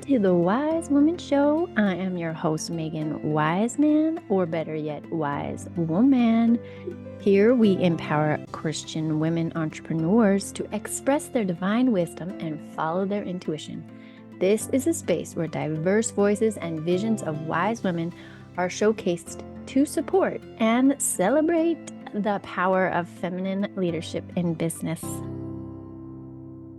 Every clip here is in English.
to the Wise Woman Show. I am your host, Megan Wiseman, or better yet, Wise Woman. Here we empower Christian women entrepreneurs to express their divine wisdom and follow their intuition. This is a space where diverse voices and visions of wise women are showcased to support and celebrate the power of feminine leadership in business.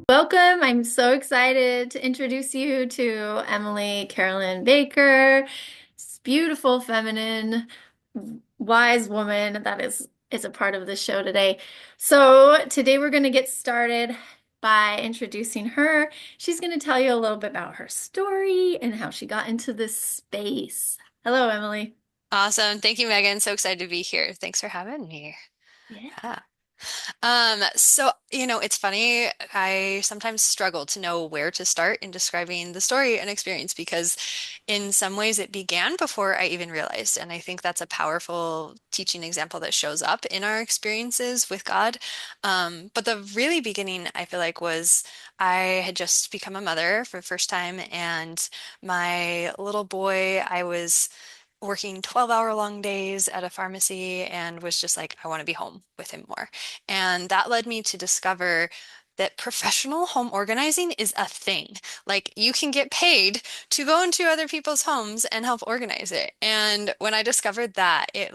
Welcome. I'm so excited to introduce you to Emily Carolynn Baker, this beautiful, feminine, wise woman that is a part of the show today. So today we're going to get started by introducing her. She's going to tell you a little bit about her story and how she got into this space. Hello, Emily. Awesome. Thank you, Megan. So excited to be here. Thanks for having me. Yeah. Yeah. It's funny. I sometimes struggle to know where to start in describing the story and experience because in some ways it began before I even realized. And I think that's a powerful teaching example that shows up in our experiences with God. But the really beginning, I feel like, was I had just become a mother for the first time, and my little boy, I was working 12-hour long days at a pharmacy and was just like, I want to be home with him more. And that led me to discover that professional home organizing is a thing. Like you can get paid to go into other people's homes and help organize it. And when I discovered that, it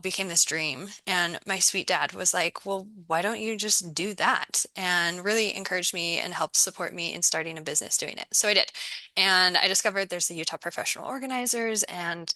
became this dream. And my sweet dad was like, well, why don't you just do that? And really encouraged me and helped support me in starting a business doing it. So I did. And I discovered there's the Utah Professional Organizers. And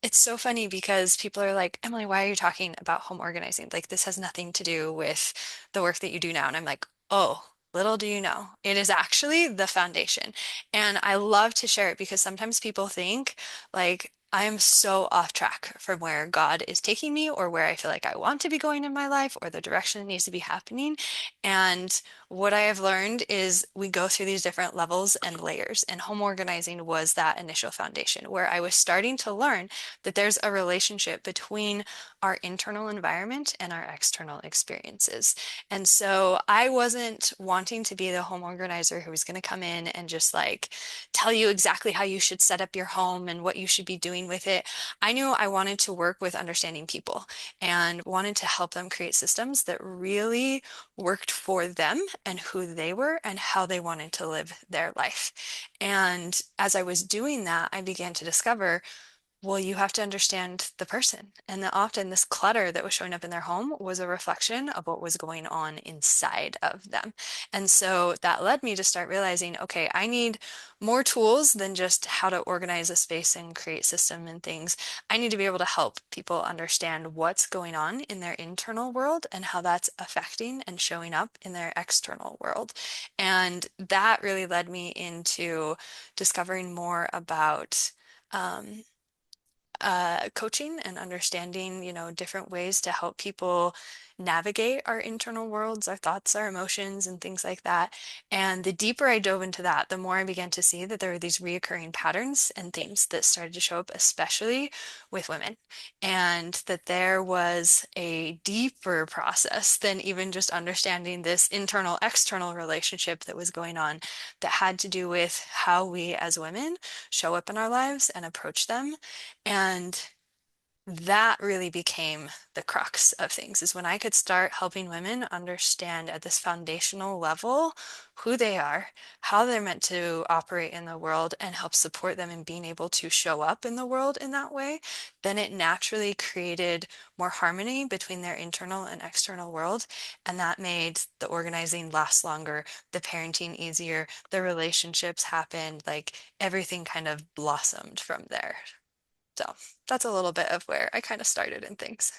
it's so funny because people are like, Emily, why are you talking about home organizing? Like, this has nothing to do with the work that you do now. And I'm like, oh, little do you know, it is actually the foundation. And I love to share it because sometimes people think, like, I am so off track from where God is taking me or where I feel like I want to be going in my life or the direction it needs to be happening. And what I have learned is we go through these different levels and layers, and home organizing was that initial foundation where I was starting to learn that there's a relationship between our internal environment and our external experiences. And so I wasn't wanting to be the home organizer who was going to come in and just like tell you exactly how you should set up your home and what you should be doing with it. I knew I wanted to work with understanding people and wanted to help them create systems that really worked for them and who they were and how they wanted to live their life. And as I was doing that, I began to discover, well, you have to understand the person. And that often this clutter that was showing up in their home was a reflection of what was going on inside of them. And so that led me to start realizing, okay, I need more tools than just how to organize a space and create system and things. I need to be able to help people understand what's going on in their internal world and how that's affecting and showing up in their external world. And that really led me into discovering more about um, coaching and understanding, different ways to help people navigate our internal worlds, our thoughts, our emotions, and things like that. And the deeper I dove into that, the more I began to see that there were these reoccurring patterns and themes that started to show up, especially with women, and that there was a deeper process than even just understanding this internal external relationship that was going on that had to do with how we as women show up in our lives and approach them. And that really became the crux of things, is when I could start helping women understand at this foundational level who they are, how they're meant to operate in the world, and help support them in being able to show up in the world in that way. Then it naturally created more harmony between their internal and external world. And that made the organizing last longer, the parenting easier, the relationships happened, like everything kind of blossomed from there. So that's a little bit of where I kind of started in things.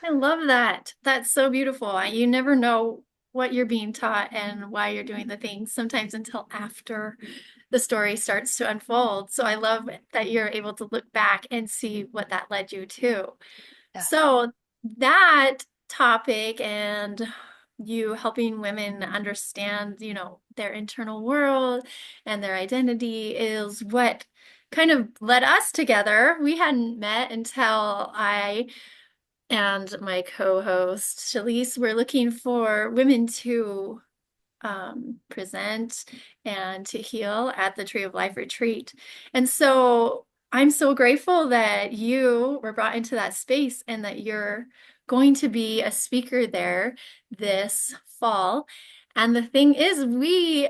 I love that. That's so beautiful. You never know what you're being taught and why you're doing the things sometimes until after the story starts to unfold. So I love that you're able to look back and see what that led you to. Yeah. So that topic and you helping women understand, their internal world and their identity is what kind of led us together. We hadn't met until I and my co-host Shalise were looking for women to present and to heal at the Tree of Life retreat. And so I'm so grateful that you were brought into that space and that you're going to be a speaker there this fall. And the thing is, we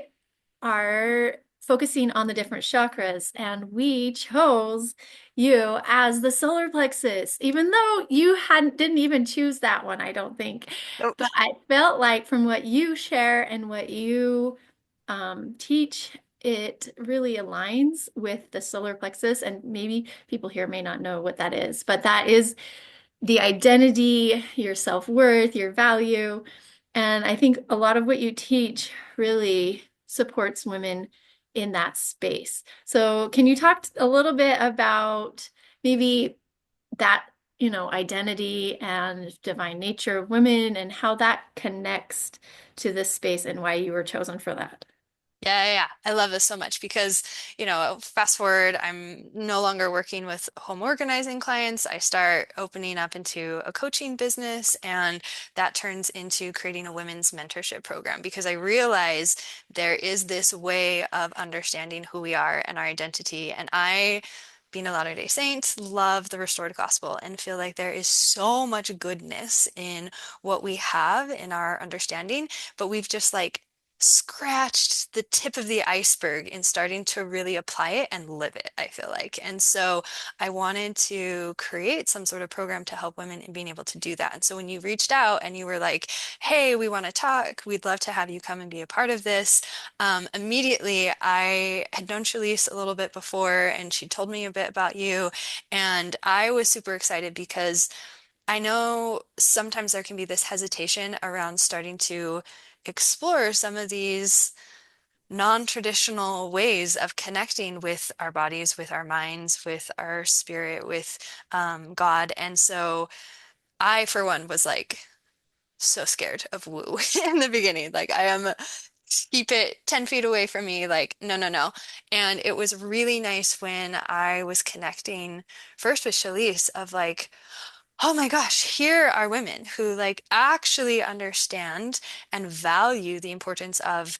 are focusing on the different chakras, and we chose you as the solar plexus, even though you hadn't didn't even choose that one, I don't think. Nope. But I felt like from what you share and what you teach, it really aligns with the solar plexus. And maybe people here may not know what that is, but that is the identity, your self-worth, your value. And I think a lot of what you teach really supports women in that space. So can you talk a little bit about maybe that, identity and divine nature of women and how that connects to this space and why you were chosen for that? Yeah, yeah, yeah. I love this so much because, fast forward, I'm no longer working with home organizing clients. I start opening up into a coaching business, and that turns into creating a women's mentorship program because I realize there is this way of understanding who we are and our identity. And I, being a Latter-day Saint, love the restored gospel and feel like there is so much goodness in what we have in our understanding, but we've just like scratched the tip of the iceberg in starting to really apply it and live it, I feel like. And so I wanted to create some sort of program to help women in being able to do that. And so when you reached out and you were like, hey, we want to talk, we'd love to have you come and be a part of this. Immediately, I had known Shalise a little bit before, and she told me a bit about you. And I was super excited because I know sometimes there can be this hesitation around starting to explore some of these non-traditional ways of connecting with our bodies, with our minds, with our spirit, with God. And so I, for one, was like so scared of woo in the beginning. Like, I am, keep it 10 feet away from me. Like, no, no, no. And it was really nice when I was connecting first with Shalise of like, oh my gosh, here are women who like actually understand and value the importance of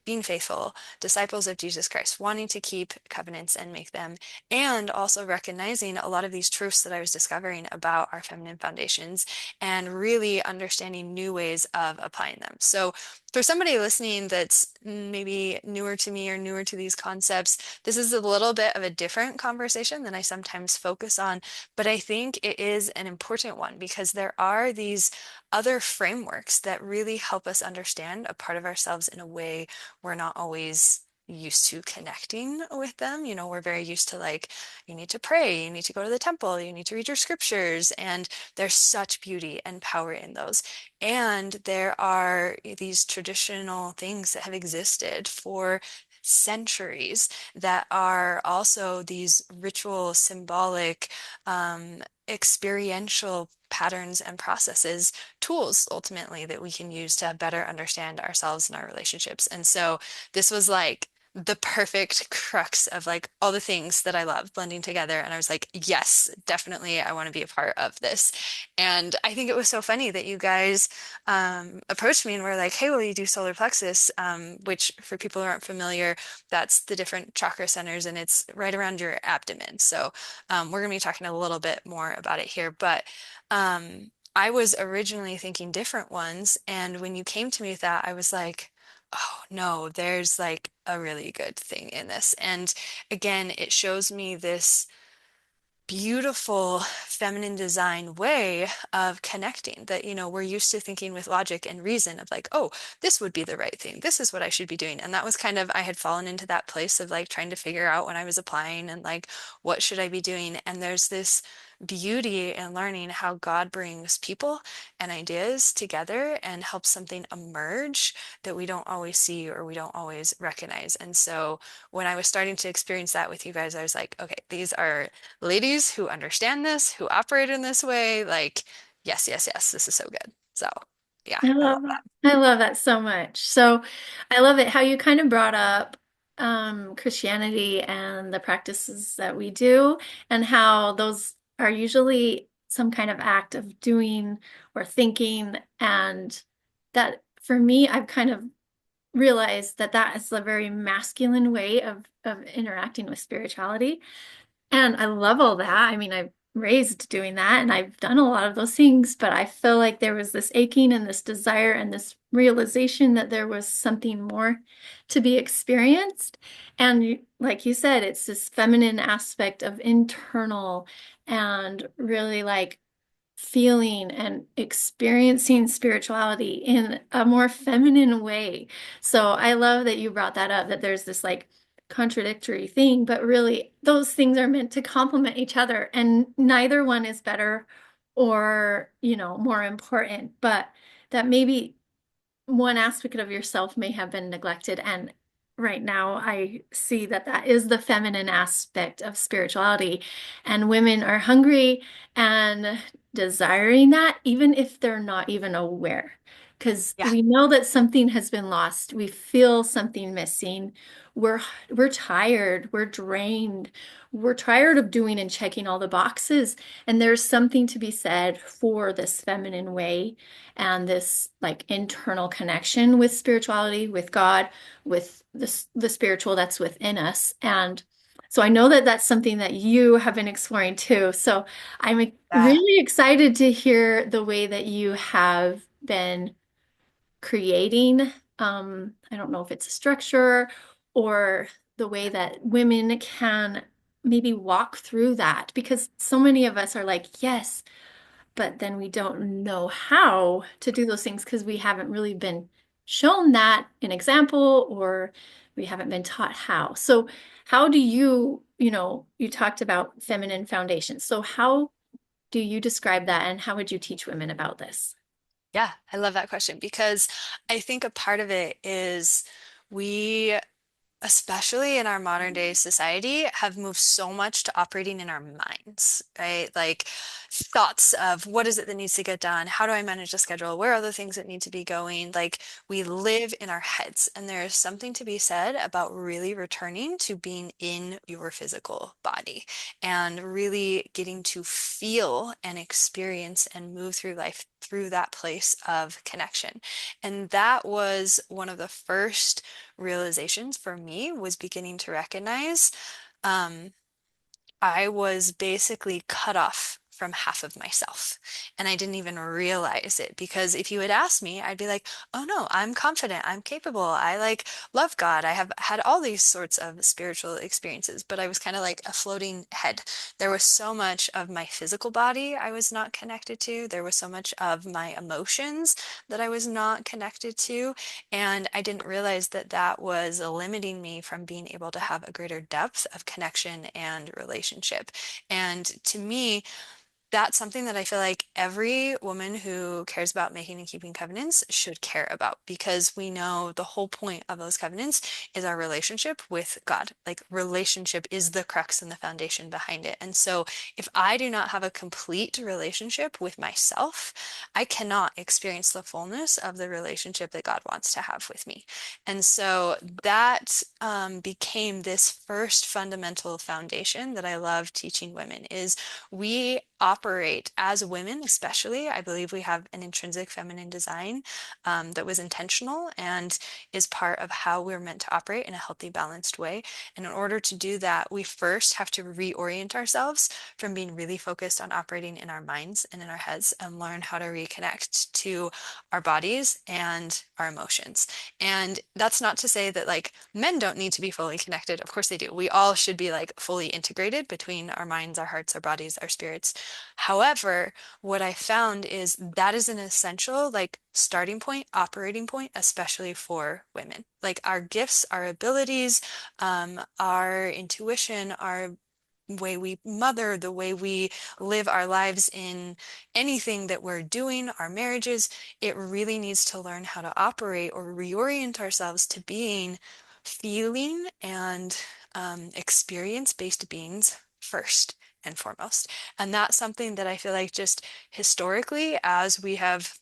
being faithful, disciples of Jesus Christ, wanting to keep covenants and make them, and also recognizing a lot of these truths that I was discovering about our feminine foundations and really understanding new ways of applying them. So for somebody listening that's maybe newer to me or newer to these concepts, this is a little bit of a different conversation than I sometimes focus on, but I think it is an important one because there are these other frameworks that really help us understand a part of ourselves in a way we're not always used to connecting with them. We're very used to like, you need to pray, you need to go to the temple, you need to read your scriptures, and there's such beauty and power in those. And there are these traditional things that have existed for centuries that are also these ritual, symbolic, experiential patterns and processes, tools ultimately that we can use to better understand ourselves and our relationships. And so this was like the perfect crux of like all the things that I love blending together. And I was like, yes, definitely, I want to be a part of this. And I think it was so funny that you guys approached me and were like, hey, will you do solar plexus? Which for people who aren't familiar, that's the different chakra centers and it's right around your abdomen. So we're going to be talking a little bit more about it here. But I was originally thinking different ones. And when you came to me with that, I was like, oh no, there's like a really good thing in this. And again, it shows me this beautiful feminine design way of connecting that, we're used to thinking with logic and reason of like, oh, this would be the right thing. This is what I should be doing. And that was kind of, I had fallen into that place of like trying to figure out when I was applying and like, what should I be doing? And there's this beauty in learning how God brings people and ideas together and helps something emerge that we don't always see or we don't always recognize. And so when I was starting to experience that with you guys, I was like, okay, these are ladies who understand this, who operate in this way, like, yes, yes, yes, this is so good. So, yeah, I I love love that. that. I love that so much. So I love it how you kind of brought up Christianity and the practices that we do, and how those are usually some kind of act of doing or thinking. And that for me, I've kind of realize that that is a very masculine way of interacting with spirituality. And I love all that. I mean, I'm raised doing that and I've done a lot of those things, but I feel like there was this aching and this desire and this realization that there was something more to be experienced. And like you said, it's this feminine aspect of internal and really like feeling and experiencing spirituality in a more feminine way. So I love that you brought that up, that there's this like contradictory thing, but really those things are meant to complement each other and neither one is better or, more important, but that maybe one aspect of yourself may have been neglected. And right now, I see that that is the feminine aspect of spirituality. And women are hungry and desiring that, even if they're not even aware. Because Yeah. we know that something has been lost. We feel something missing. We're we're tired. We're drained. We're tired of doing and checking all the boxes. And there's something to be said for this feminine way and this like internal connection with spirituality, with God, with the spiritual that's within us. And so I know that that's something that you have been exploring too. So I'm Yeah. really excited to hear the way that you have been creating. I don't know if it's a structure or the way that women can maybe walk through that because so many of us are like, yes, but then we don't know how to do those things because we haven't really been shown that an example or we haven't been taught how. So how do you talked about feminine foundations. So how do you describe that and how would you teach women about this? Yeah, I love that question because I think a part of it is we especially in our modern day society, have moved so much to operating in our minds, right? Like thoughts of what is it that needs to get done? How do I manage the schedule? Where are the things that need to be going? Like we live in our heads, and there is something to be said about really returning to being in your physical body and really getting to feel and experience and move through life through that place of connection. And that was one of the first realizations for me was beginning to recognize um, I was basically cut off from half of myself. And I didn't even realize it because if you had asked me, I'd be like, oh no, I'm confident, I'm capable, I like love God. I have had all these sorts of spiritual experiences, but I was kind of like a floating head. There was so much of my physical body I was not connected to. There was so much of my emotions that I was not connected to. And I didn't realize that that was limiting me from being able to have a greater depth of connection and relationship. And to me, that's something that I feel like every woman who cares about making and keeping covenants should care about because we know the whole point of those covenants is our relationship with God. Like relationship is the crux and the foundation behind it. And so if I do not have a complete relationship with myself, I cannot experience the fullness of the relationship that God wants to have with me. And so that became this first fundamental foundation that I love teaching women is we operate as women, especially. I believe we have an intrinsic feminine design that was intentional and is part of how we're meant to operate in a healthy, balanced way. And in order to do that, we first have to reorient ourselves from being really focused on operating in our minds and in our heads and learn how to reconnect to our bodies and our emotions. And that's not to say that like men don't need to be fully connected. Of course they do. We all should be like fully integrated between our minds, our hearts, our bodies, our spirits. However, what I found is that is an essential like starting point, operating point, especially for women. Like our gifts, our abilities, our intuition, our way we mother, the way we live our lives in anything that we're doing, our marriages, it really needs to learn how to operate or reorient ourselves to being feeling and experience-based beings first and foremost. And that's something that I feel like just historically, as we have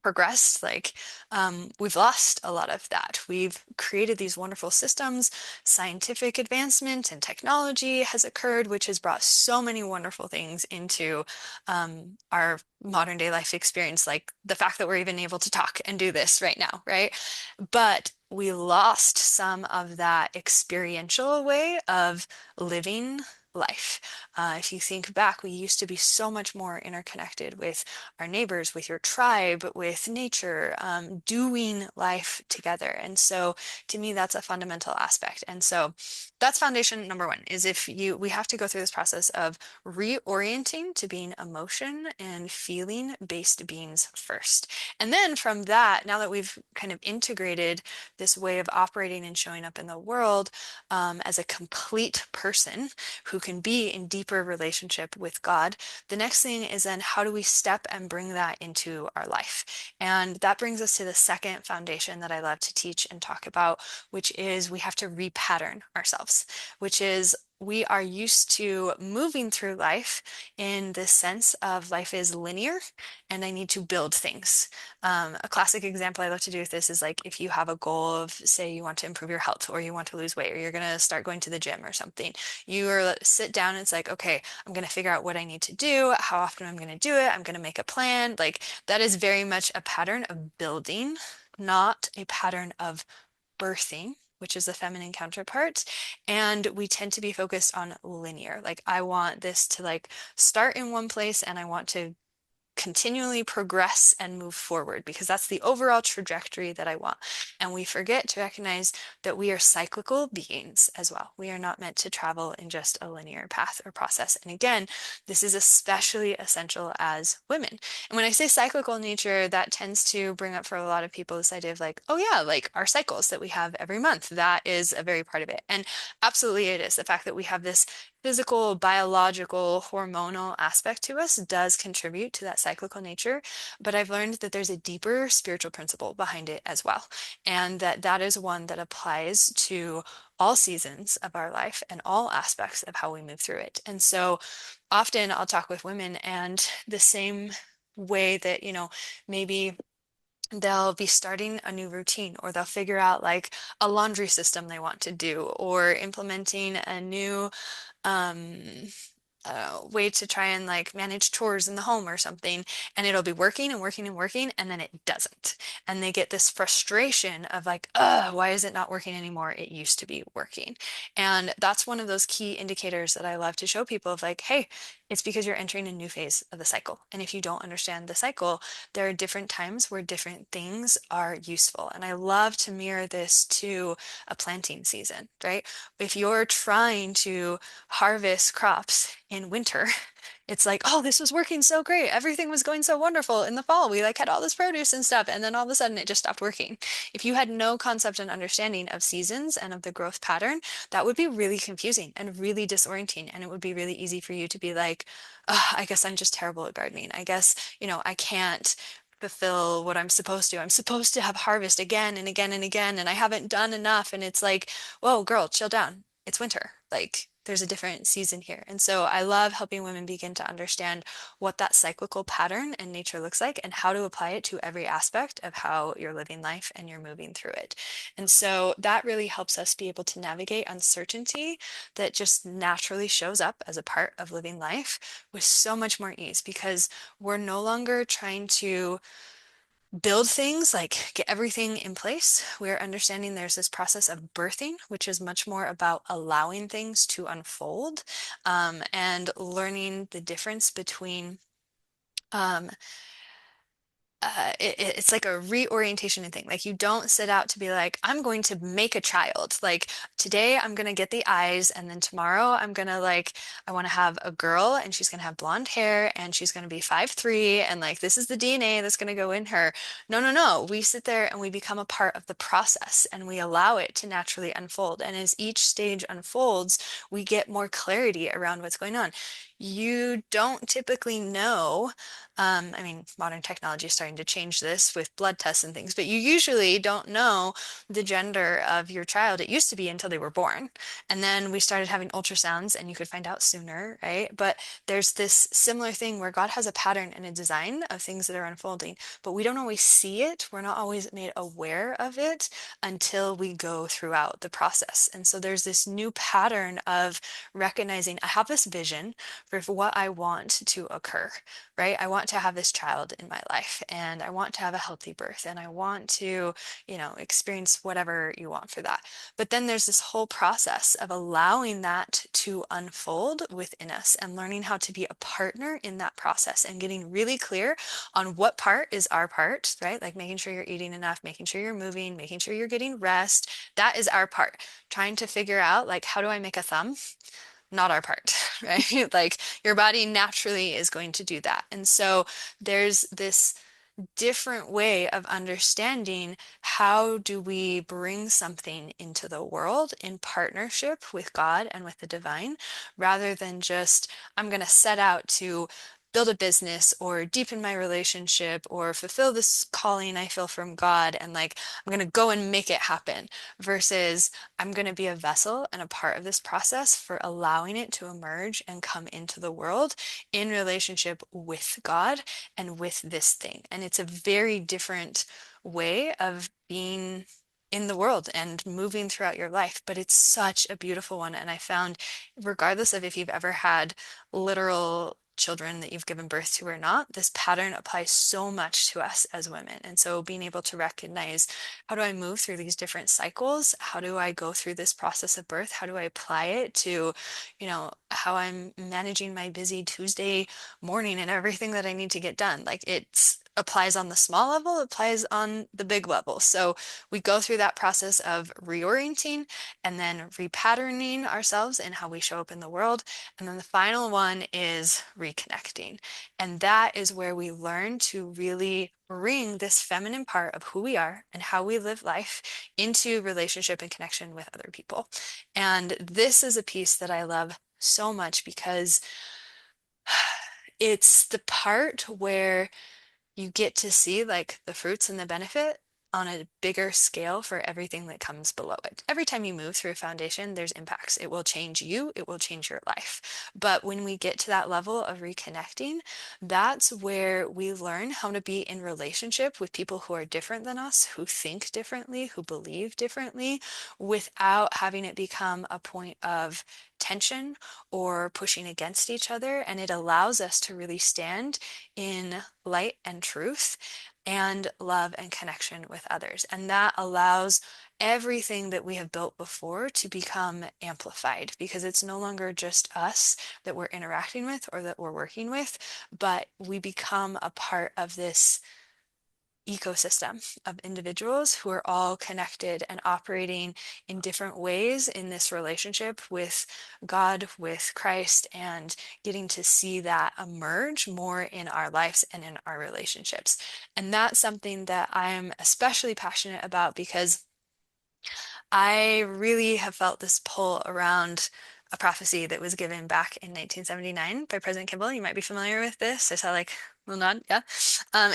progressed, like we've lost a lot of that. We've created these wonderful systems, scientific advancement and technology has occurred, which has brought so many wonderful things into our modern day life experience, like the fact that we're even able to talk and do this right now, right? But we lost some of that experiential way of living life. If you think back, we used to be so much more interconnected with our neighbors, with your tribe, with nature, doing life together. And so to me, that's a fundamental aspect. And so that's foundation number one, is we have to go through this process of reorienting to being emotion and feeling based beings first. And then from that, now that we've kind of integrated this way of operating and showing up in the world as a complete person who can be in deeper relationship with God, the next thing is then how do we step and bring that into our life? And that brings us to the second foundation that I love to teach and talk about, which is we have to repattern ourselves, which is we are used to moving through life in this sense of life is linear and I need to build things. A classic example I love to do with this is like if you have a goal of, say, you want to improve your health or you want to lose weight or you're going to start going to the gym or something, sit down and it's like, okay, I'm going to figure out what I need to do, how often I'm going to do it, I'm going to make a plan. Like that is very much a pattern of building, not a pattern of birthing, which is the feminine counterpart. And we tend to be focused on linear. Like I want this to like start in one place and I want to continually progress and move forward because that's the overall trajectory that I want. And we forget to recognize that we are cyclical beings as well. We are not meant to travel in just a linear path or process. And again, this is especially essential as women. And when I say cyclical nature, that tends to bring up for a lot of people this idea of like, oh yeah, like our cycles that we have every month. That is a very part of it. And absolutely it is. The fact that we have this physical, biological, hormonal aspect to us does contribute to that cyclical nature. But I've learned that there's a deeper spiritual principle behind it as well. And that is one that applies to all seasons of our life and all aspects of how we move through it. And so often I'll talk with women and the same way that, maybe they'll be starting a new routine or they'll figure out like a laundry system they want to do or implementing a new um, way to try and like manage chores in the home or something, and it'll be working and working and working, and then it doesn't. And they get this frustration of like, why is it not working anymore? It used to be working. And that's one of those key indicators that I love to show people of like, hey, it's because you're entering a new phase of the cycle. And if you don't understand the cycle, there are different times where different things are useful. And I love to mirror this to a planting season, right? If you're trying to harvest crops in winter, it's like, oh, this was working so great. Everything was going so wonderful in the fall. We like had all this produce and stuff. And then all of a sudden it just stopped working. If you had no concept and understanding of seasons and of the growth pattern, that would be really confusing and really disorienting. And it would be really easy for you to be like, oh, I guess I'm just terrible at gardening. I guess, I can't fulfill what I'm supposed to. I'm supposed to have harvest again and again and again, and I haven't done enough. And it's like, whoa, girl, chill down. It's winter. Like there's a different season here. And so I love helping women begin to understand what that cyclical pattern and nature looks like and how to apply it to every aspect of how you're living life and you're moving through it. And so that really helps us be able to navigate uncertainty that just naturally shows up as a part of living life with so much more ease because we're no longer trying to build things, like get everything in place. We're understanding there's this process of birthing, which is much more about allowing things to unfold, and learning the difference between um, it's like a reorientation thing. Like you don't set out to be like, I'm going to make a child. Like today I'm going to get the eyes, and then tomorrow I'm going to like, I want to have a girl and she's going to have blonde hair and she's going to be 5'3", and like this is the DNA that's going to go in her. No, no, no. We sit there and we become a part of the process and we allow it to naturally unfold. And as each stage unfolds, we get more clarity around what's going on. You don't typically know. I mean, modern technology is starting to change this with blood tests and things, but you usually don't know the gender of your child. It used to be until they were born. And then we started having ultrasounds and you could find out sooner, right? But there's this similar thing where God has a pattern and a design of things that are unfolding, but we don't always see it. We're not always made aware of it until we go throughout the process. And so there's this new pattern of recognizing I have this vision for what I want to occur, right? I want to have this child in my life, and I want to have a healthy birth, and I want to, experience whatever you want for that. But then there's this whole process of allowing that to unfold within us and learning how to be a partner in that process and getting really clear on what part is our part, right? Like making sure you're eating enough, making sure you're moving, making sure you're getting rest. That is our part. Trying to figure out, like, how do I make a thumb? Not our part, right? Like your body naturally is going to do that. And so there's this different way of understanding how do we bring something into the world in partnership with God and with the divine, rather than just, I'm going to set out to build a business or deepen my relationship or fulfill this calling I feel from God, and like I'm going to go and make it happen, versus I'm going to be a vessel and a part of this process for allowing it to emerge and come into the world in relationship with God and with this thing. And it's a very different way of being in the world and moving throughout your life, but it's such a beautiful one. And I found, regardless of if you've ever had literal children that you've given birth to or not, this pattern applies so much to us as women. And so being able to recognize, how do I move through these different cycles? How do I go through this process of birth? How do I apply it to, how I'm managing my busy Tuesday morning and everything that I need to get done? Like, it applies on the small level, it applies on the big level. So we go through that process of reorienting and then repatterning ourselves in how we show up in the world. And then the final one is reconnecting. And that is where we learn to really bring this feminine part of who we are and how we live life into relationship and connection with other people. And this is a piece that I love so much, because it's the part where you get to see like the fruits and the benefit on a bigger scale for everything that comes below it. Every time you move through a foundation, there's impacts. It will change you, it will change your life. But when we get to that level of reconnecting, that's where we learn how to be in relationship with people who are different than us, who think differently, who believe differently, without having it become a point of tension or pushing against each other. And it allows us to really stand in light and truth and love and connection with others. And that allows everything that we have built before to become amplified, because it's no longer just us that we're interacting with or that we're working with, but we become a part of this ecosystem of individuals who are all connected and operating in different ways in this relationship with God, with Christ, and getting to see that emerge more in our lives and in our relationships. And that's something that I am especially passionate about, because I really have felt this pull around a prophecy that was given back in 1979 by President Kimball. You might be familiar with this. I saw like a little nod, yeah.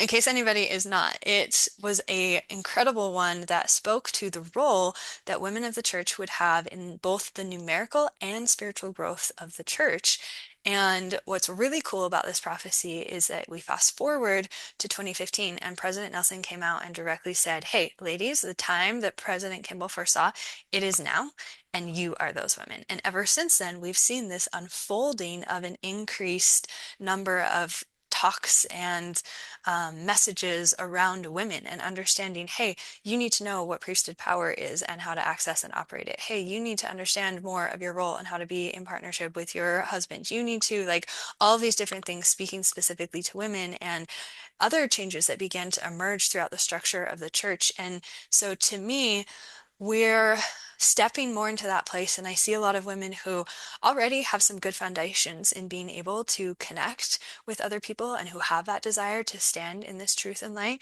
In case anybody is not, it was a incredible one that spoke to the role that women of the church would have in both the numerical and spiritual growth of the church. And what's really cool about this prophecy is that we fast forward to 2015, and President Nelson came out and directly said, hey, ladies, the time that President Kimball foresaw, it is now, and you are those women. And ever since then, we've seen this unfolding of an increased number of talks and messages around women and understanding, hey, you need to know what priesthood power is and how to access and operate it. Hey, you need to understand more of your role and how to be in partnership with your husband. You need to, like, all these different things speaking specifically to women, and other changes that began to emerge throughout the structure of the church. And so to me, we're stepping more into that place. And I see a lot of women who already have some good foundations in being able to connect with other people and who have that desire to stand in this truth and light.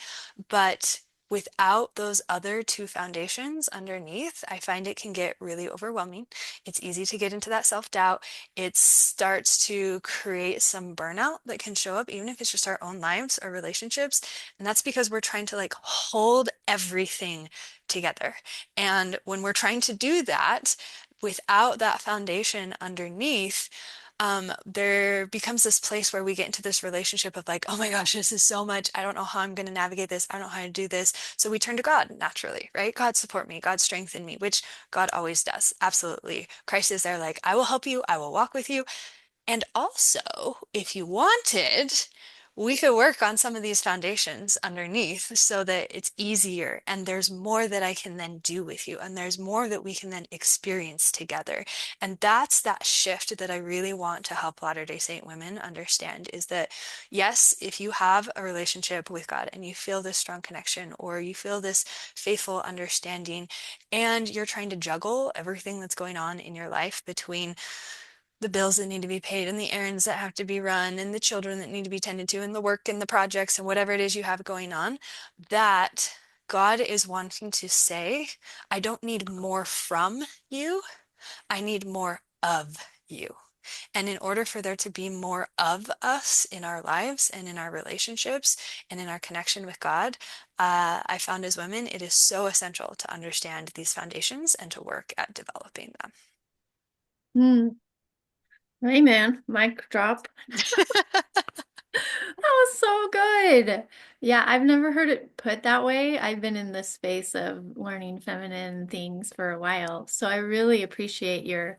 But without those other two foundations underneath, I find it can get really overwhelming. It's easy to get into that self-doubt. It starts to create some burnout that can show up, even if it's just our own lives or relationships. And that's because we're trying to like hold everything together. And when we're trying to do that without that foundation underneath, there becomes this place where we get into this relationship of like, oh my gosh, this is so much. I don't know how I'm going to navigate this. I don't know how to do this. So we turn to God naturally, right? God support me, God strengthen me, which God always does. Absolutely. Christ is there like, I will help you. I will walk with you. And also, if you wanted, we could work on some of these foundations underneath so that it's easier and there's more that I can then do with you and there's more that we can then experience together. And that's that shift that I really want to help Latter-day Saint women understand is that, yes, if you have a relationship with God and you feel this strong connection or you feel this faithful understanding and you're trying to juggle everything that's going on in your life between the bills that need to be paid and the errands that have to be run and the children that need to be tended to and the work and the projects and whatever it is you have going on, that God is wanting to say, I don't need more from you. I need more of you. And in order for there to be more of us in our lives and in our relationships and in our connection with God, I found as women, it is so essential to understand these foundations and to work at developing them. Hmm. Amen. Mic drop. That was so good. Yeah, I've never heard it put that way. I've been in this space of learning feminine things for a while. So I really appreciate your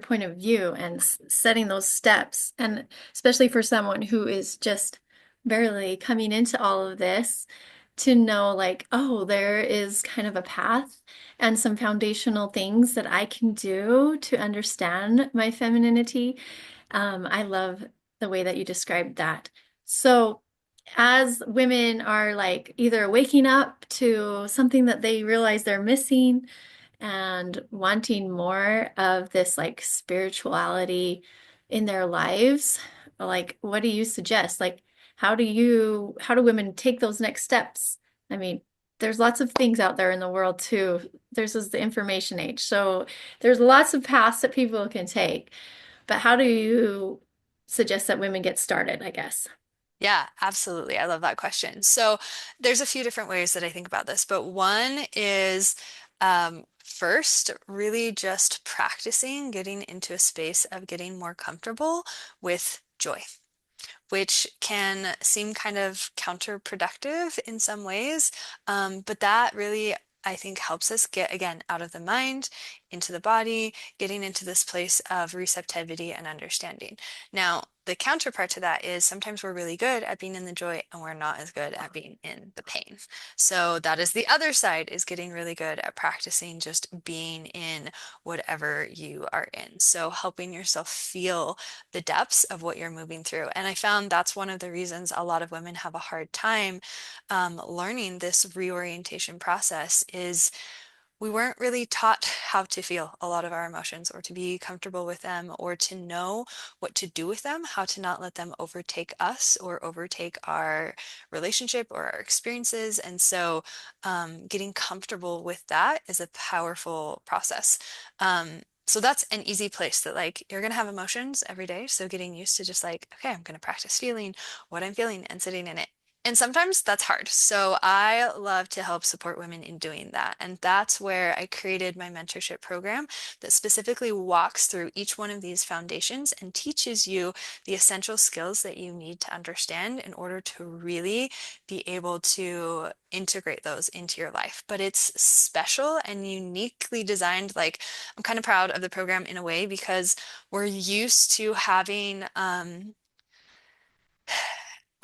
point of view and setting those steps. And especially for someone who is just barely coming into all of this, to know like, oh, there is kind of a path and some foundational things that I can do to understand my femininity. I love the way that you described that. So, as women are like either waking up to something that they realize they're missing and wanting more of this like spirituality in their lives, like what do you suggest? Like how do women take those next steps? I mean, there's lots of things out there in the world too. There's the information age. So there's lots of paths that people can take. But how do you suggest that women get started, I guess? Yeah, absolutely. I love that question. So there's a few different ways that I think about this, but one is first, really just practicing getting into a space of getting more comfortable with joy, which can seem kind of counterproductive in some ways. But that really, I think, helps us get, again, out of the mind, into the body, getting into this place of receptivity and understanding. Now, the counterpart to that is sometimes we're really good at being in the joy and we're not as good at being in the pain. So that is the other side, is getting really good at practicing just being in whatever you are in. So helping yourself feel the depths of what you're moving through. And I found that's one of the reasons a lot of women have a hard time learning this reorientation process is we weren't really taught how to feel a lot of our emotions or to be comfortable with them or to know what to do with them, how to not let them overtake us or overtake our relationship or our experiences. And so getting comfortable with that is a powerful process. So that's an easy place that like you're going to have emotions every day. So getting used to just like, okay, I'm going to practice feeling what I'm feeling and sitting in it. And sometimes that's hard. So I love to help support women in doing that. And that's where I created my mentorship program that specifically walks through each one of these foundations and teaches you the essential skills that you need to understand in order to really be able to integrate those into your life. But it's special and uniquely designed. Like, I'm kind of proud of the program in a way because we're used to having,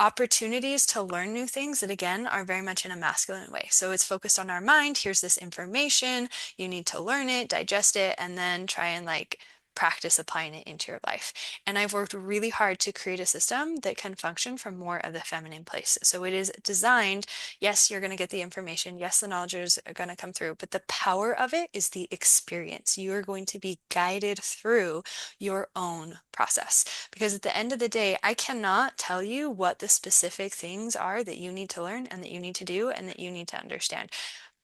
opportunities to learn new things that again are very much in a masculine way. So it's focused on our mind. Here's this information. You need to learn it, digest it, and then try and like practice applying it into your life. And I've worked really hard to create a system that can function from more of the feminine place. So it is designed, yes, you're going to get the information. Yes, the knowledge is going to come through, but the power of it is the experience. You are going to be guided through your own process. Because at the end of the day, I cannot tell you what the specific things are that you need to learn and that you need to do and that you need to understand.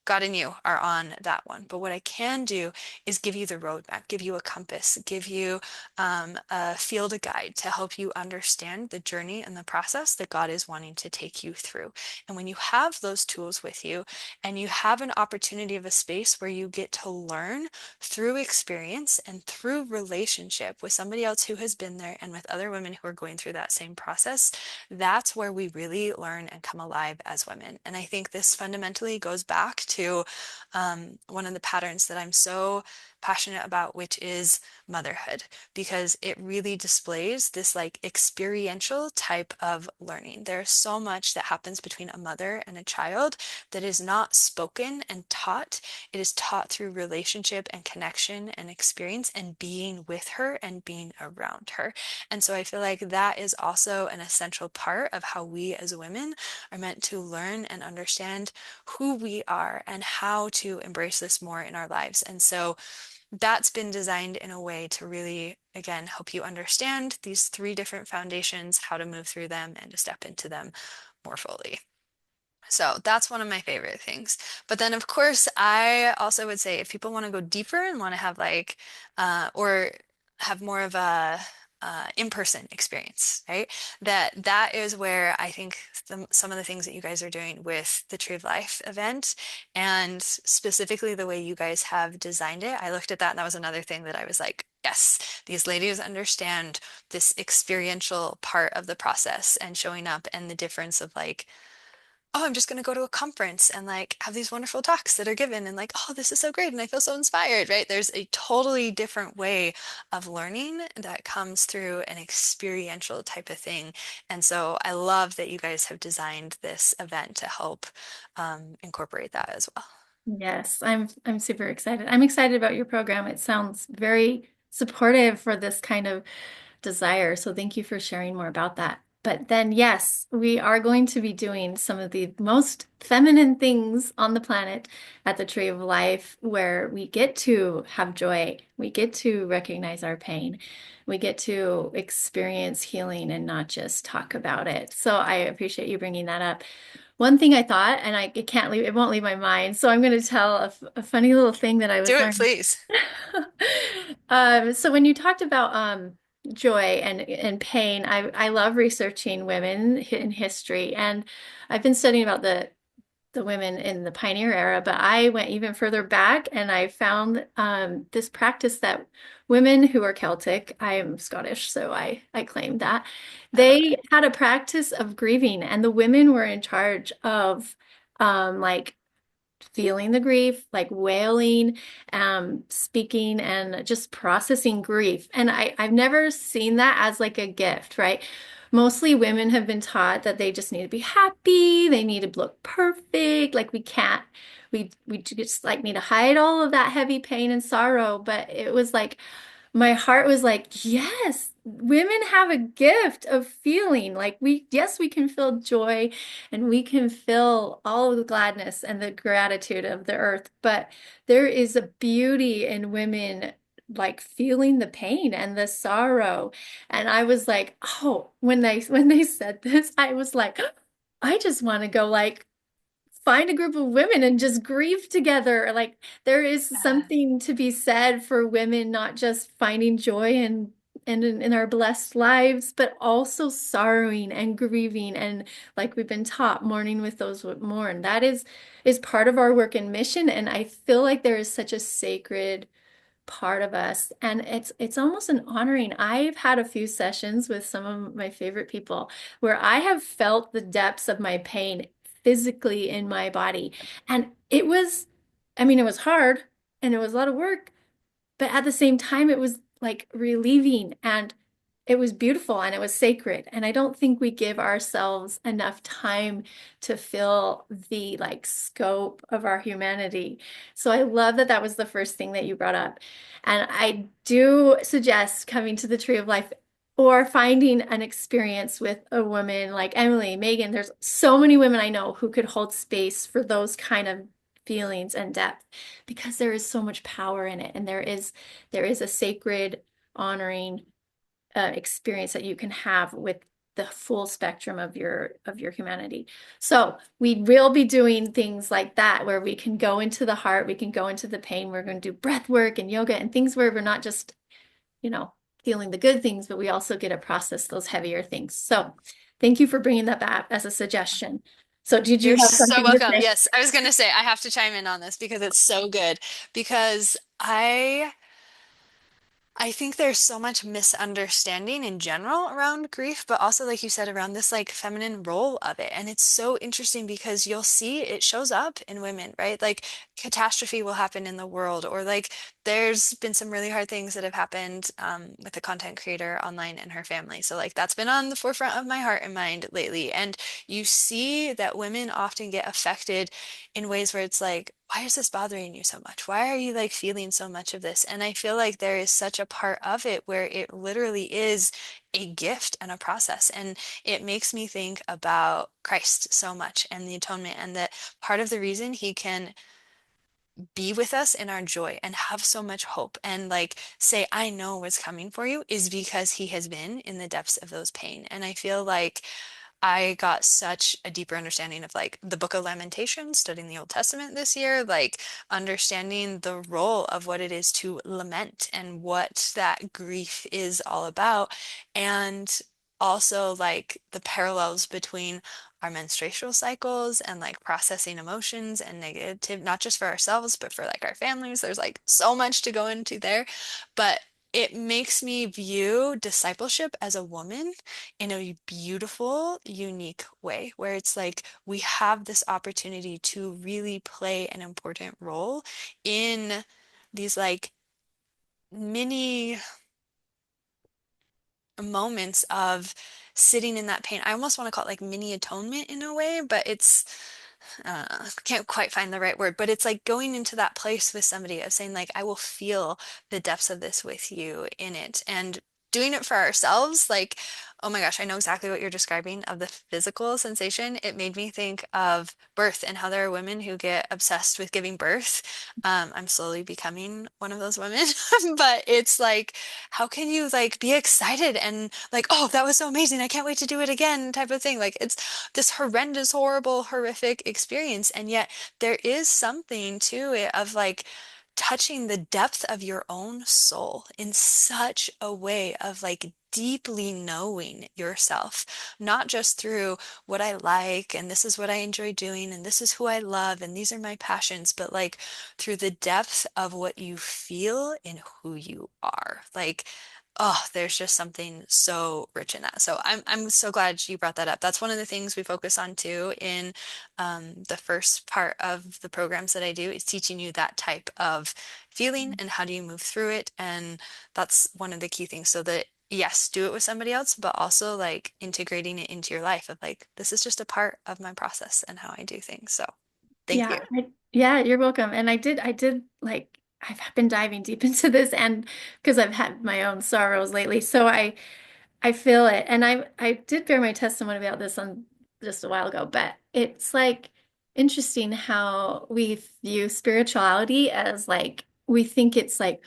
God and you are on that one. But what I can do is give you the roadmap, give you a compass, give you a field guide to help you understand the journey and the process that God is wanting to take you through. And when you have those tools with you and you have an opportunity of a space where you get to learn through experience and through relationship with somebody else who has been there and with other women who are going through that same process, that's where we really learn and come alive as women. And I think this fundamentally goes back to one of the patterns that I'm so passionate about, which is motherhood, because it really displays this like experiential type of learning. There's so much that happens between a mother and a child that is not spoken and taught. It is taught through relationship and connection and experience and being with her and being around her. And so I feel like that is also an essential part of how we as women are meant to learn and understand who we are and how to embrace this more in our lives. And so that's been designed in a way to really, again, help you understand these three different foundations, how to move through them, and to step into them more fully. So that's one of my favorite things. But then, of course, I also would say if people want to go deeper and want to have like, or have more of a in-person experience, right? That is where I think some of the things that you guys are doing with the Tree of Life event, and specifically the way you guys have designed it, I looked at that and that was another thing that I was like, yes, these ladies understand this experiential part of the process and showing up and the difference of like, oh, I'm just going to go to a conference and like have these wonderful talks that are given and like, oh, this is so great and I feel so inspired, right? There's a totally different way of learning that comes through an experiential type of thing. And so I love that you guys have designed this event to help incorporate that as well. Yes, I'm super excited. I'm excited about your program. It sounds very supportive for this kind of desire. So thank you for sharing more about that. But then, yes, we are going to be doing some of the most feminine things on the planet at the Tree of Life, where we get to have joy, we get to recognize our pain, we get to experience healing and not just talk about it. So I appreciate you bringing that up. One thing I thought, and it can't leave, it won't leave my mind. So I'm going to tell a funny little thing that I was Do it, learning. please. So when you talked about joy and pain, I love researching women in history, and I've been studying about the women in the pioneer era, but I went even further back and I found this practice that women who are Celtic, I am Scottish, so I claim that, I love they had a practice of grieving, and the women were in charge of like feeling the grief, like wailing, speaking, and just processing grief. And I've never seen that as like a gift, right? Mostly women have been taught that they just need to be happy, they need to look perfect, like we can't, we just like need to hide all of that heavy pain and sorrow. But it was like my heart was like, yes, women have a gift of feeling. Like yes, we can feel joy and we can feel all of the gladness and the gratitude of the earth, but there is a beauty in women like feeling the pain and the sorrow. And I was like, oh, when they said this, I was like, I just want to go like find a group of women and just grieve together. Like there is that. something to be said for women not just finding joy and in our blessed lives, but also sorrowing and grieving, and like we've been taught, mourning with those who mourn. That is part of our work and mission. And I feel like there is such a sacred part of us, and it's almost an honoring. I've had a few sessions with some of my favorite people where I have felt the depths of my pain physically in my body, and it was, I mean, it was hard and it was a lot of work, but at the same time it was like relieving, and it was beautiful and it was sacred. And I don't think we give ourselves enough time to feel the like scope of our humanity. So I love that that was the first thing that you brought up. And I do suggest coming to the Tree of Life or finding an experience with a woman like Emily, Megan. There's so many women I know who could hold space for those kind of feelings and depth, because there is so much power in it, and there is a sacred honoring experience that you can have with the full spectrum of your humanity. So we will be doing things like that where we can go into the heart, we can go into the pain. We're going to do breath work and yoga and things where we're not just, you know, feeling the good things, but we also get to process those heavier things. So thank you for bringing that back as a suggestion. So did you You're have so something to welcome. say? Yes, I was going to say I have to chime in on this because it's so good. Because I think there's so much misunderstanding in general around grief, but also, like you said, around this like feminine role of it. And it's so interesting because you'll see it shows up in women, right? Like catastrophe will happen in the world, or like there's been some really hard things that have happened with a content creator online and her family. So, like, that's been on the forefront of my heart and mind lately. And you see that women often get affected in ways where it's like, why is this bothering you so much? Why are you like feeling so much of this? And I feel like there is such a part of it where it literally is a gift and a process. And it makes me think about Christ so much and the atonement, and that part of the reason he can be with us in our joy and have so much hope and like say, I know what's coming for you, is because he has been in the depths of those pain. And I feel like I got such a deeper understanding of like the Book of Lamentations, studying the Old Testament this year, like understanding the role of what it is to lament and what that grief is all about. And also like the parallels between our menstrual cycles and like processing emotions and negative, not just for ourselves, but for like our families. There's like so much to go into there. But it makes me view discipleship as a woman in a beautiful, unique way, where it's like we have this opportunity to really play an important role in these like mini moments of sitting in that pain. I almost want to call it like mini atonement in a way, but it's can't quite find the right word, but it's like going into that place with somebody of saying like, I will feel the depths of this with you in it, and doing it for ourselves. Like, oh my gosh, I know exactly what you're describing of the physical sensation. It made me think of birth and how there are women who get obsessed with giving birth. I'm slowly becoming one of those women, but it's like, how can you like be excited and like, oh, that was so amazing, I can't wait to do it again type of thing. Like it's this horrendous, horrible, horrific experience. And yet there is something to it of like touching the depth of your own soul in such a way of like deeply knowing yourself, not just through what I like and this is what I enjoy doing and this is who I love and these are my passions, but like through the depth of what you feel in who you are. Like, oh, there's just something so rich in that. So I'm so glad you brought that up. That's one of the things we focus on too in the first part of the programs that I do, is teaching you that type of feeling and how do you move through it. And that's one of the key things. So that yes, do it with somebody else, but also like integrating it into your life of like, this is just a part of my process and how I do things. So thank you. Yeah, you're welcome. And I did like, I've been diving deep into this, and because I've had my own sorrows lately. So I feel it. And I did bear my testimony about this on just a while ago, but it's like interesting how we view spirituality as like, we think it's like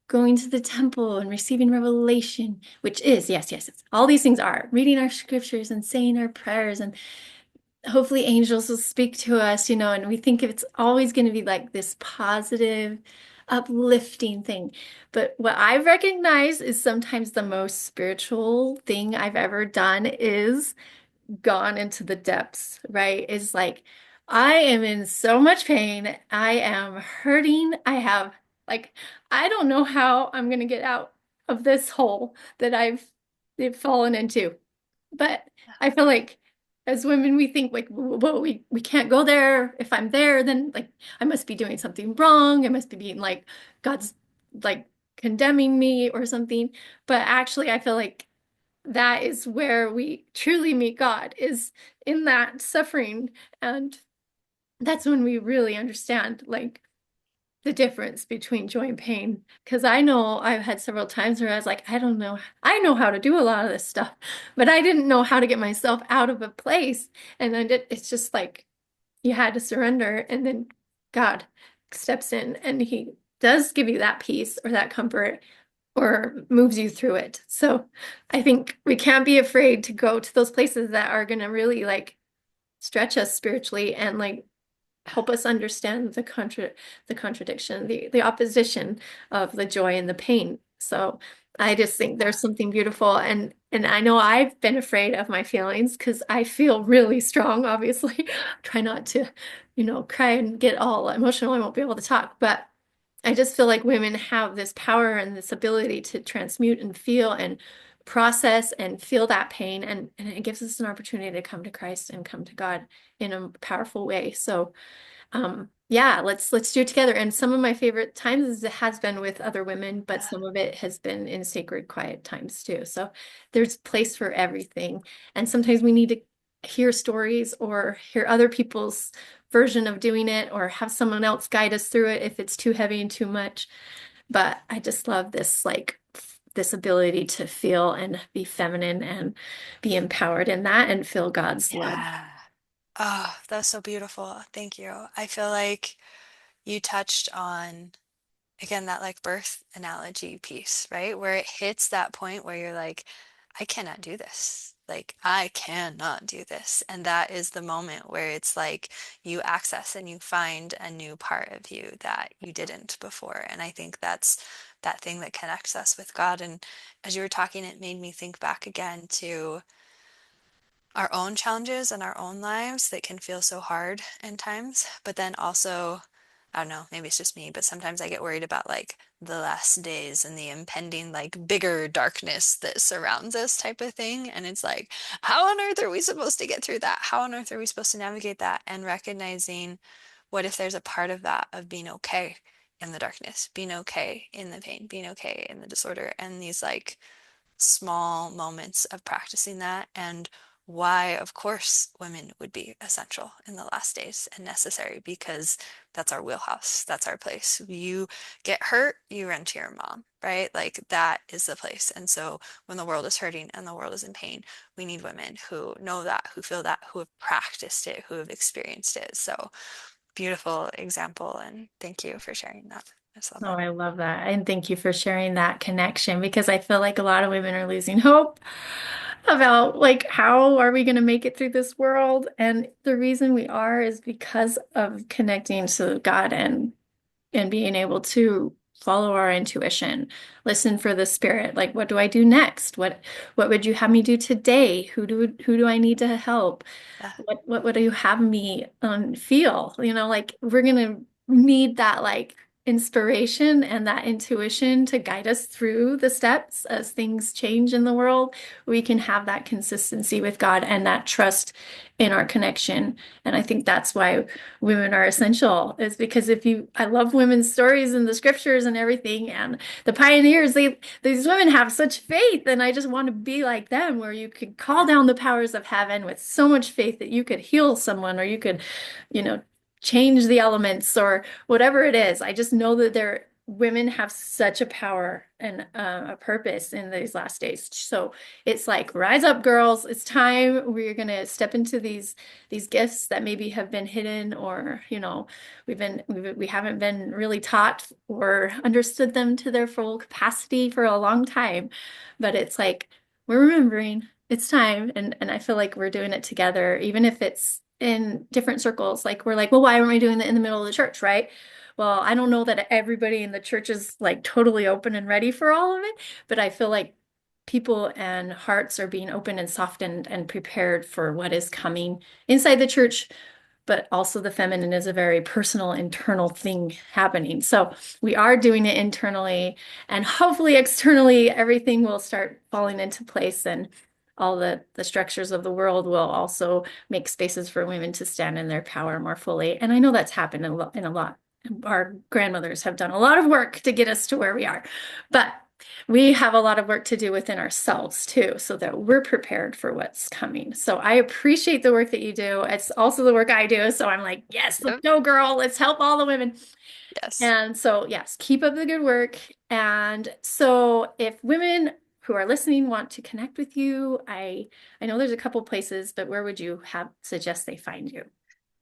going to the temple and receiving revelation, which is, yes, yes, it's all these things are reading our scriptures and saying our prayers, and hopefully angels will speak to us, and we think it's always going to be like this positive, uplifting thing. But what I've recognized is sometimes the most spiritual thing I've ever done is gone into the depths, right? Is like, I am in so much pain. I am hurting. Like, I don't know how I'm going to get out of this hole that I've fallen into. But I feel like as women, we think like, well, we can't go there. If I'm there, then like I must be doing something wrong. I must be being like God's like condemning me or something. But actually, I feel like that is where we truly meet God, is in that suffering. And that's when we really understand like the difference between joy and pain. Because I know I've had several times where I was like, I don't know. I know how to do a lot of this stuff, but I didn't know how to get myself out of a place. And then it's just like you had to surrender, and then God steps in and he does give you that peace or that comfort or moves you through it. So I think we can't be afraid to go to those places that are going to really like stretch us spiritually and like help us understand the contradiction, the opposition of the joy and the pain. So I just think there's something beautiful, and I know I've been afraid of my feelings because I feel really strong, obviously. Try not to, cry and get all emotional. I won't be able to talk, but I just feel like women have this power and this ability to transmute and feel and process and feel that pain. And it gives us an opportunity to come to Christ and come to God in a powerful way. So yeah, let's do it together. And some of my favorite times has been with other women, but Yeah. some of it has been in sacred quiet times too. So there's place for everything. And sometimes we need to hear stories or hear other people's version of doing it or have someone else guide us through it if it's too heavy and too much. But I just love this this ability to feel and be feminine and be empowered in that and feel God's love. Yeah. Oh, that's so beautiful. Thank you. I feel like you touched on, again, that like birth analogy piece, right? Where it hits that point where you're like, I cannot do this. Like, I cannot do this. And that is the moment where it's like you access and you find a new part of you that you didn't before. And I think that's that thing that connects us with God. And as you were talking, it made me think back again to our own challenges and our own lives that can feel so hard in times. But then also, I don't know, maybe it's just me, but sometimes I get worried about like the last days and the impending, like bigger darkness that surrounds us type of thing. And it's like, how on earth are we supposed to get through that? How on earth are we supposed to navigate that? And recognizing what if there's a part of that of being okay in the darkness, being okay in the pain, being okay in the disorder, and these like small moments of practicing that, and why, of course, women would be essential in the last days and necessary because that's our wheelhouse. That's our place. You get hurt, you run to your mom, right? Like that is the place. And so when the world is hurting and the world is in pain, we need women who know that, who feel that, who have practiced it, who have experienced it. So beautiful example. And thank you for sharing that. I just love Oh, it. I love that. And thank you for sharing that connection because I feel like a lot of women are losing hope about like how are we going to make it through this world? And the reason we are is because of connecting to God and being able to follow our intuition, listen for the spirit. Like, what do I do next? What would you have me do today? Who do I need to help? Yeah. What do you have me feel? You know, like we're gonna need that like inspiration and that intuition to guide us through the steps as things change in the world. We can have that consistency with God and that trust in our connection. And I think that's why women are essential, is because I love women's stories in the scriptures and everything, and the pioneers, these women have such faith, and I just want to be like them, where you could call down the powers of heaven with so much faith that you could heal someone or you could, you know, change the elements or whatever it is. I just know that women have such a power and a purpose in these last days. So it's like, rise up, girls. It's time. We're going to step into these gifts that maybe have been hidden or, you know, we haven't been really taught or understood them to their full capacity for a long time. But it's like, we're remembering it's time. And I feel like we're doing it together, even if it's in different circles. Like, we're like, well, why aren't we doing it in the middle of the church, right? Well, I don't know that everybody in the church is like totally open and ready for all of it, but I feel like people and hearts are being open and softened and prepared for what is coming inside the church, but also the feminine is a very personal, internal thing happening. So we are doing it internally, and hopefully externally, everything will start falling into place, and all the structures of the world will also make spaces for women to stand in their power more fully. And I know that's happened in a lot. Our grandmothers have done a lot of work to get us to where we are, but we have a lot of work to do within ourselves too, so that we're prepared for what's coming. So I appreciate the work that you do. It's also the work I do. So I'm like, yes, let's Yep. go, girl. Let's help all the women. Yes. And so, yes, keep up the good work. And so if women who are listening want to connect with you, I know there's a couple places, but where would you suggest they find you?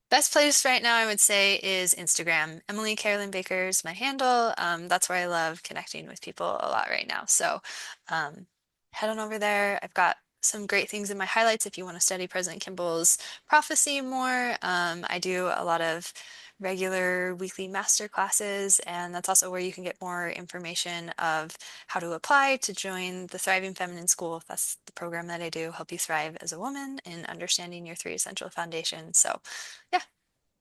Best place right now, I would say, is Instagram. Emily Carolynn Baker is my handle. That's where I love connecting with people a lot right now. So um, head on over there. I've got some great things in my highlights if you want to study President Kimball's prophecy more. I do a lot of regular weekly master classes, and that's also where you can get more information of how to apply to join the Thriving Feminine School. That's the program that I do, help you thrive as a woman in understanding your three essential foundations. So yeah.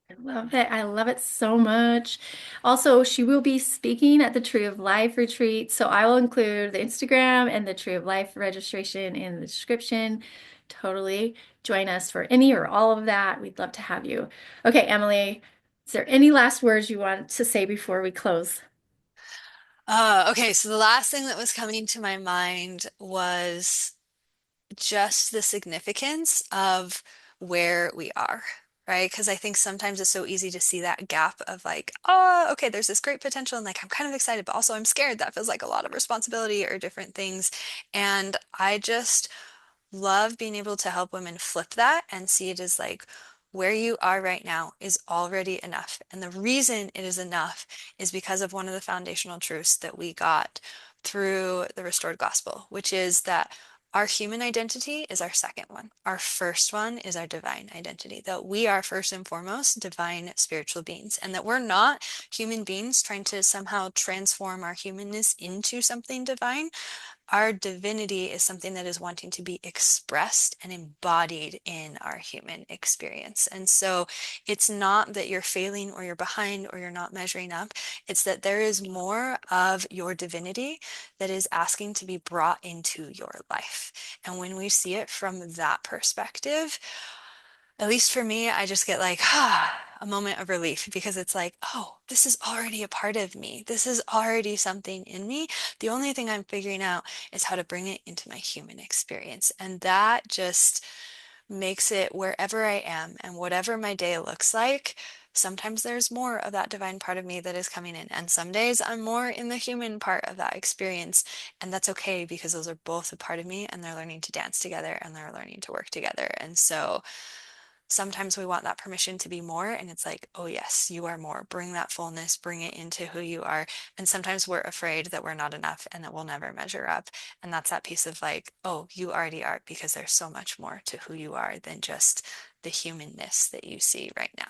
I love it. I love it so much. Also, she will be speaking at the Tree of Life retreat. So I will include the Instagram and the Tree of Life registration in the description. Totally join us for any or all of that. We'd love to have you. Okay, Emily, is there any last words you want to say before we close? Okay, so the last thing that was coming to my mind was just the significance of where we are, right? Because I think sometimes it's so easy to see that gap of like, oh, okay, there's this great potential, and like I'm kind of excited, but also I'm scared. That feels like a lot of responsibility or different things. And I just love being able to help women flip that and see it as like where you are right now is already enough. And the reason it is enough is because of one of the foundational truths that we got through the restored gospel, which is that our human identity is our second one. Our first one is our divine identity, that we are first and foremost divine spiritual beings, and that we're not human beings trying to somehow transform our humanness into something divine. Our divinity is something that is wanting to be expressed and embodied in our human experience. And so it's not that you're failing or you're behind or you're not measuring up. It's that there is more of your divinity that is asking to be brought into your life. And when we see it from that perspective, at least for me, I just get like, a moment of relief, because it's like, oh, this is already a part of me. This is already something in me. The only thing I'm figuring out is how to bring it into my human experience. And that just makes it wherever I am and whatever my day looks like. Sometimes there's more of that divine part of me that is coming in. And some days I'm more in the human part of that experience. And that's okay, because those are both a part of me, and they're learning to dance together and they're learning to work together. And so sometimes we want that permission to be more, and it's like, oh yes, you are more. Bring that fullness, bring it into who you are. And sometimes we're afraid that we're not enough and that we'll never measure up. And that's that piece of like, oh, you already are, because there's so much more to who you are than just the humanness that you see right now.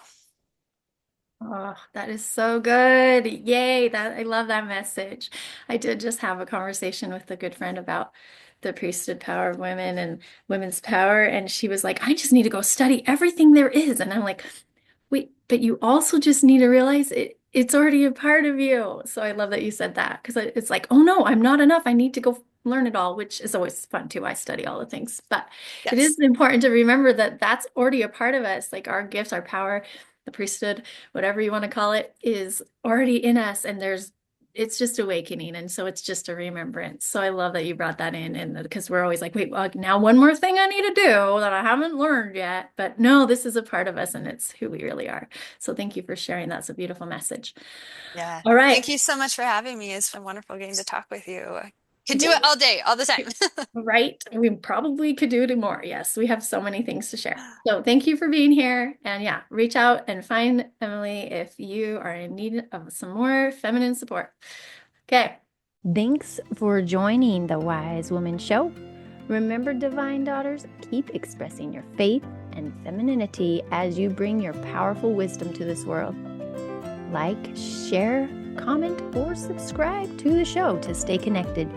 Oh, that is so good. Yay. That I love that message. I did just have a conversation with a good friend about the priesthood power of women and women's power. And she was like, I just need to go study everything there is. And I'm like, wait, but you also just need to realize it's already a part of you. So I love that you said that, because it's like, oh no, I'm not enough. I need to go learn it all, which is always fun too. I study all the things, but it is Yes. important to remember that that's already a part of us. Like our gifts, our power, the priesthood, whatever you want to call it, is already in us. And it's just awakening. And so it's just a remembrance. So I love that you brought that in. And because we're always like, wait, well, now one more thing I need to do that I haven't learned yet. But no, this is a part of us and it's who we really are. So thank you for sharing. That's a beautiful message. Yeah. All right. Thank you so much for having me. It's been wonderful getting to talk with you. I could do Yeah. it all day, all the time. Right. We probably could do it more. Yes, we have so many things to share. So thank you for being here. And yeah, reach out and find Emily if you are in need of some more feminine support. Okay. Thanks for joining the Wise Woman Show. Remember, divine daughters, keep expressing your faith and femininity as you bring your powerful wisdom to this world. Like, share, comment, or subscribe to the show to stay connected.